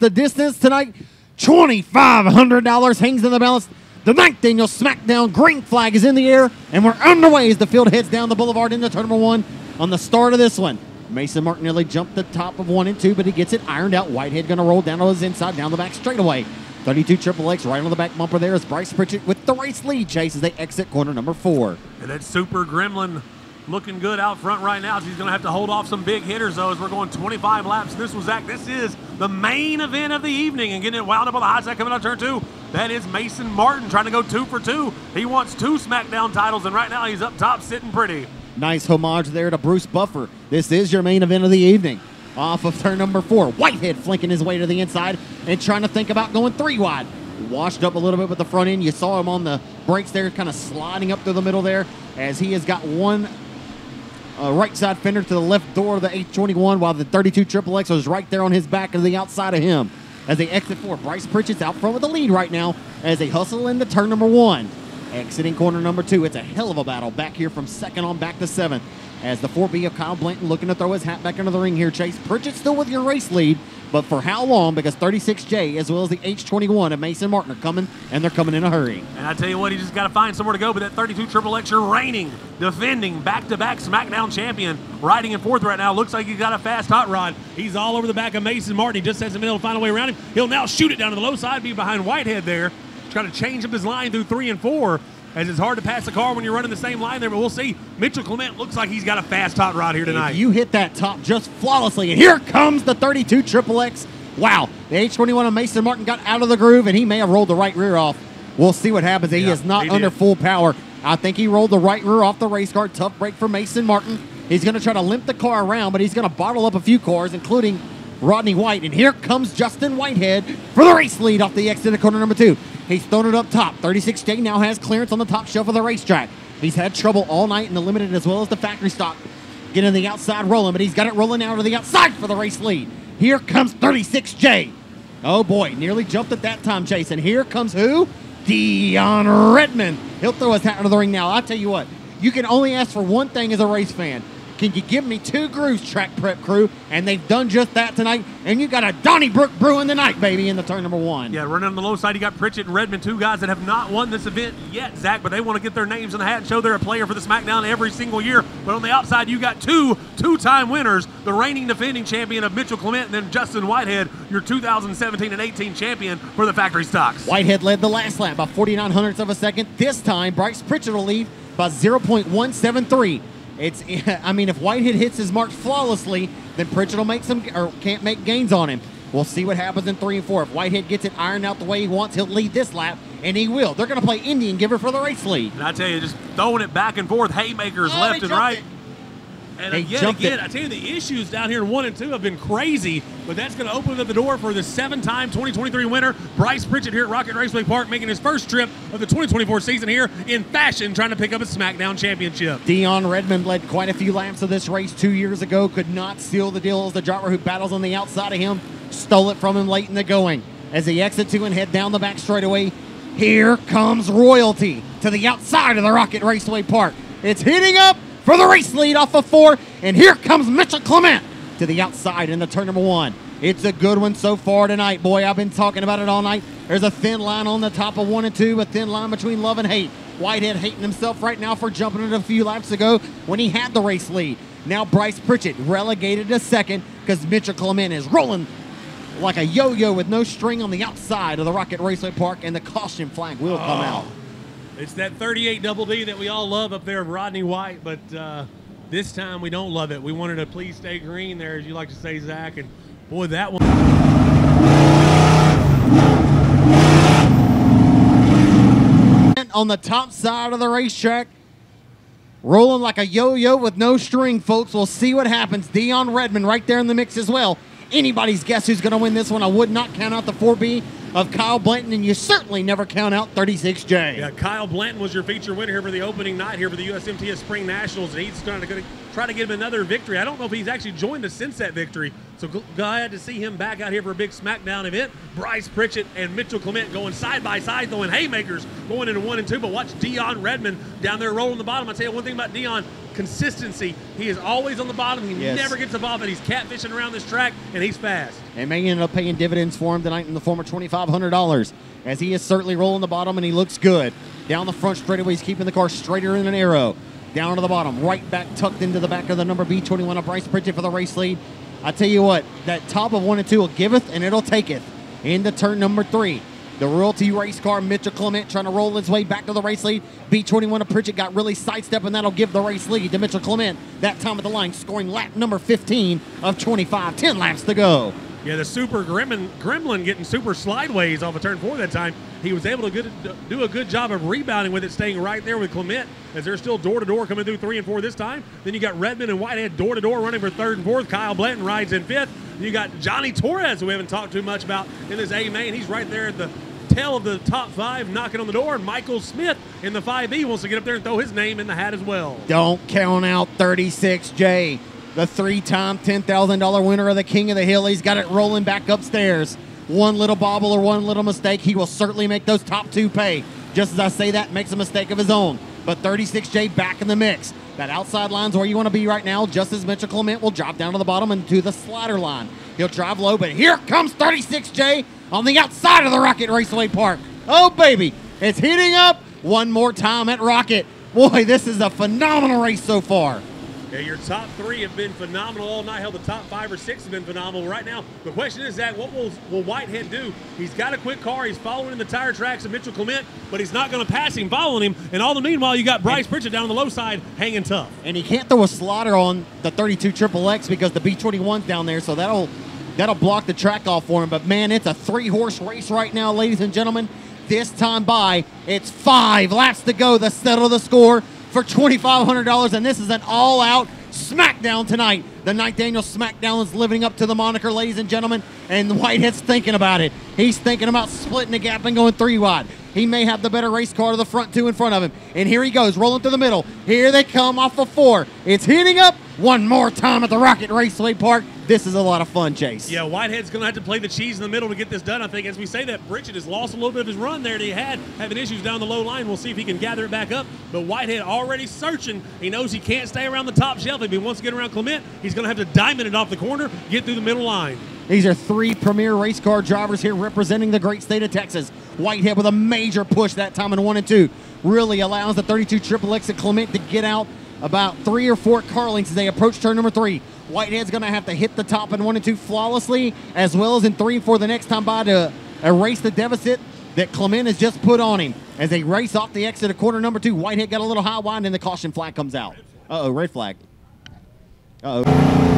the distance tonight. $2,500 hangs in the balance. The ninth annual Smackdown green flag is in the air, and we're underway as the field heads down the boulevard into turn number 1 on the start of this one. Mason Martin nearly jumped the top of 1 and 2, but he gets it ironed out. Whitehead going to roll down to his inside, down the back straightaway. 32 Triple X right on the back bumper there is Bryce Pritchett with the race lead chase as they exit corner number 4. And that Super Gremlin looking good out front right now. He's going to have to hold off some big hitters, though, as we're going 25 laps. This was Zach. This is the main event of the evening, and getting it wound up on the hot side coming out turn 2. That is Mason Martin trying to go 2 for 2. He wants 2 Smackdown titles, and right now he's up top sitting pretty. Nice homage there to Bruce Buffer. This is your main event of the evening. Off of turn number 4, Whitehead flanking his way to the inside and trying to think about going 3 wide. Washed up a little bit with the front end. You saw him on the brakes there, kind of sliding up through the middle there, as he has got one right side fender to the left door of the H21, while the 32 Triple X was right there on his back to the outside of him. As they exit 4, Bryce Pritchett's out front with the lead right now as they hustle into turn number 1. Exiting corner number 2, it's a hell of a battle back here from 2nd on back to 7th. As the 4B of Kyle Blanton looking to throw his hat back into the ring here, Chase. Pritchett still with your race lead, but for how long? Because 36J as well as the H21 of Mason Martin are coming, and they're coming in a hurry. And I tell you what, he just got to find somewhere to go, but that 32 Triple X, your reigning, defending, back-to-back Smackdown champion, riding in 4th right now. Looks like he's got a fast hot rod. He's all over the back of Mason Martin. He just hasn't been able to find a way around him. He'll now shoot it down to the low side, be behind Whitehead there, trying to change up his line through 3 and 4. As it's hard to pass the car when you're running the same line there, but we'll see. Mitchell Clement looks like he's got a fast hot rod here tonight. If you hit that top just flawlessly, and here comes the 32 Triple X. Wow, the H21 of Mason Martin got out of the groove, and he may have rolled the right rear off. We'll see what happens. He is not under full power. I think he rolled the right rear off the race car. Tough break for Mason Martin. He's going to try to limp the car around, but he's going to bottle up a few cars, including Rodney White. And here comes Justin Whitehead for the race lead off the exit of corner number 2. He's thrown it up top. 36J now has clearance on the top shelf of the racetrack. He's had trouble all night in the limited as well as the factory stock. Getting the outside rolling, but he's got it rolling out to the outside for the race lead. Here comes 36J. Oh boy, nearly jumped at that time, Chase. And here comes who? Dion Redmond. He'll throw his hat into the ring now. I'll tell you what, you can only ask for one thing as a race fan. Can you give me 2 grooves, track prep crew? And they've done just that tonight. And you got a Donnybrook brewing tonight, baby, in the turn number 1. Yeah, running on the low side, you got Pritchett and Redmond, 2 guys that have not won this event yet, Zach, but they want to get their names in the hat and show they're a player for the Smackdown every single year. But on the outside, you got 2 two-time winners, the reigning defending champion of Mitchell Clement, and then Justin Whitehead, your 2017 and 18 champion for the factory stocks. Whitehead led the last lap by 49 hundredths of a second. This time, Bryce Pritchett will lead by 0.173. I mean, if Whitehead hits his marks flawlessly, then Pritchett will make can't make gains on him. We'll see what happens in 3 and 4. If Whitehead gets it ironed out the way he wants, he'll lead this lap, and he will. They're going to play Indian Giver for the race lead. And I tell you, just throwing it back and forth, haymakers left and right. And again, I tell you, the issues down here in 1 and 2 have been crazy, but that's going to open up the door for the 7-time 2023 winner, Bryce Pritchett, here at Rocket Raceway Park, making his first trip of the 2024 season here in fashion, trying to pick up a Smackdown championship. Dion Redmond led quite a few laps of this race 2 years ago, could not seal the deal as the driver who battles on the outside of him stole it from him late in the going. As they exit 2 and head down the back straightaway, here comes Royalty to the outside of the Rocket Raceway Park. It's heating up for the race lead off of 4, and here comes Mitchell Clement to the outside in the turn number 1. It's a good one so far tonight, boy. I've been talking about it all night. There's a thin line on the top of 1 and 2, a thin line between love and hate. Whitehead hating himself right now for jumping it a few laps ago when he had the race lead. Now Bryce Pritchett relegated to 2nd because Mitchell Clement is rolling like a yo-yo with no string on the outside of the Rocket Raceway Park, and the caution flag will come out. It's that 38 double D that we all love up there of Rodney White, but this time we don't love it. We wanted to please stay green there, as you like to say, Zach, and boy, that one. On the top side of the racetrack, rolling like a yo-yo with no string, folks. We'll see what happens. Dion Redmond right there in the mix as well. Anybody's guess who's going to win this one. I would not count out the 4B of Kyle Blanton, and you certainly never count out 36J. Yeah, Kyle Blanton was your feature winner here for the opening night here for the USMTS Spring Nationals, and he's trying to try to get him another victory. I don't know if he's actually joined us since that victory, so glad to see him back out here for a big Smackdown event. Bryce Pritchett and Mitchell Clement going side by side, throwing haymakers going into 1 and 2, but watch Dion Redmond down there rolling the bottom. I tell you one thing about Dion, consistency. He is always on the bottom. He never gets above it. He's catfishing around this track, and he's fast. And may end up paying dividends for him tonight in the form of $2,500, as he is certainly rolling the bottom, and he looks good. Down the front straightaway, he's keeping the car straighter than an arrow. Down to the bottom, right back, tucked into the back of the number B21 of Bryce Pritchett for the race lead. I tell you what, that top of 1 and 2 will giveth, and it'll taketh into turn number 3. The Royalty race car, Mitchell Clement, trying to roll his way back to the race lead. B21 of Pritchett got really sidestepped, and that'll give the race lead to Mitchell Clement. That time at the line, scoring lap number 15 of 25. 10 laps to go. Yeah, the super gremlin getting super slideways off of turn 4 that time. He was able to do a good job of rebounding with it, staying right there with Clement, as they're still door-to-door coming through 3 and 4 this time. Then you got Redmond and Whitehead door-to-door running for 3rd and 4th. Kyle Blanton rides in 5th. You got Johnny Torres, who we haven't talked too much about in this A main. He's right there at the tail of the top 5, knocking on the door. Michael Smith in the 5B wants to get up there and throw his name in the hat as well. Don't count out 36J, the 3-time $10,000 winner of the King of the Hill. He's got it rolling back upstairs. One little bobble or one little mistake, he will certainly make those top 2 pay. Just as I say that, makes a mistake of his own. But 36J back in the mix. That outside line's where you want to be right now, just as Mitchell Clement will drop down to the bottom and to the slider line. He'll drive low, but here comes 36J on the outside of the Rocket Raceway Park. Oh, baby, it's heating up one more time at Rocket. Boy, this is a phenomenal race so far. Yeah, your top 3 have been phenomenal all night. Hell, the top 5 or 6 have been phenomenal. Right now, the question is, Zach, what will Whitehead do? He's got a quick car. He's following in the tire tracks of Mitchell Clement, but he's not going to pass him following him. And all the meanwhile, you got Bryce Pritchett down on the low side hanging tough. And he can't throw a slider on the 32 XXX because the B21's down there, so that'll block the track off for him. But, man, it's a 3-horse race right now, ladies and gentlemen. This time by, it's 5 laps to go to settle the score for $2,500, and this is an all-out Smackdown tonight. The Knight Daniel Smackdown is living up to the moniker, ladies and gentlemen, and Whitehead's thinking about it. He's thinking about splitting the gap and going 3 wide. He may have the better race car to the front 2 in front of him. And here he goes, rolling through the middle. Here they come off of 4. It's heating up one more time at the Rocket Raceway Park. This is a lot of fun, Chase. Yeah, Whitehead's going to have to play the cheese in the middle to get this done, I think. As we say that, Pritchett has lost a little bit of his run there that he had, having issues down the low line. We'll see if he can gather it back up. But Whitehead already searching. He knows he can't stay around the top shelf. If he wants to get around Clement, he's going to have to diamond it off the corner, get through the middle line. These are 3 premier race car drivers here representing the great state of Texas. Whitehead with a major push that time in 1 and 2. Really allows the 32 XXX at Clement to get out about 3 or 4 car lengths as they approach turn number 3. Whitehead's going to have to hit the top in 1 and 2 flawlessly, as well as in 3 and 4 the next time by to erase the deficit that Clement has just put on him. As they race off the exit of quarter number 2, Whitehead got a little high wind and the caution flag comes out. Uh-oh, red flag. Uh-oh.